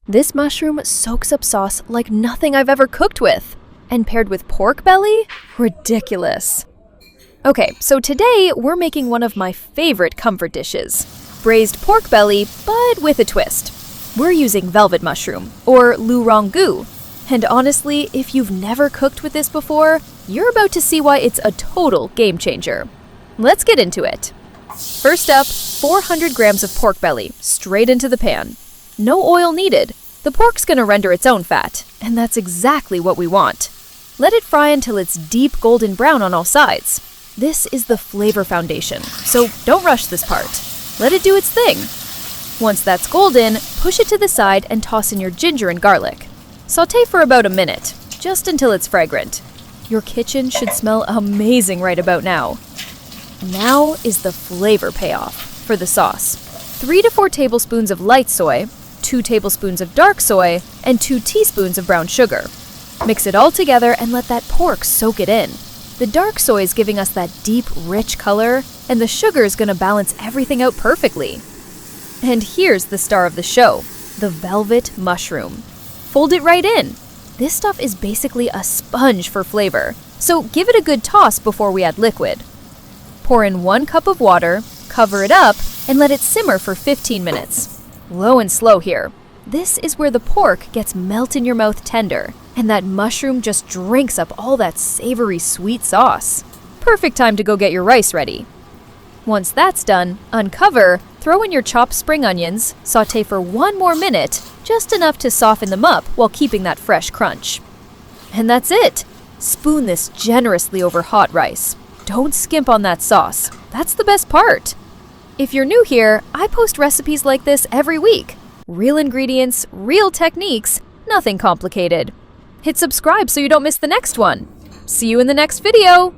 This mushroom soaks up sauce like nothing I've ever cooked with. And paired with pork belly? Ridiculous. Okay, so today we're making one of my favorite comfort dishes. Braised pork belly, but with a twist. We're using velvet mushroom, or Rong Gu. And honestly, if you've never cooked with this before, you're about to see why it's a total game changer. Let's get into it. First up, 400 grams of pork belly, straight into the pan. No oil needed. The pork's gonna render its own fat, and that's exactly what we want. Let it fry until it's deep golden brown on all sides. This is the flavor foundation, so don't rush this part. Let it do its thing. Once that's golden, push it to the side and toss in your ginger and garlic. Sauté for about a minute, just until it's fragrant. Your kitchen should smell amazing right about now. Now is the flavor payoff for the sauce. 3 to 4 tablespoons of light soy, 2 tablespoons of dark soy, and 2 teaspoons of brown sugar. Mix it all together and let that pork soak it in. The dark soy is giving us that deep, rich color, and the sugar is going to balance everything out perfectly. And here's the star of the show, the velvet mushroom. Fold it right in. This stuff is basically a sponge for flavor, so give it a good toss before we add liquid. Pour in 1 cup of water, cover it up, and let it simmer for 15 minutes. Low and slow here. This is where the pork gets melt-in-your-mouth tender, and that mushroom just drinks up all that savory-sweet sauce. Perfect time to go get your rice ready. Once that's done, uncover, throw in your chopped spring onions, sauté for 1 more minute, just enough to soften them up while keeping that fresh crunch. And that's it! Spoon this generously over hot rice. Don't skimp on that sauce. That's the best part. If you're new here, I post recipes like this every week. Real ingredients, real techniques, nothing complicated. Hit subscribe so you don't miss the next one. See you in the next video!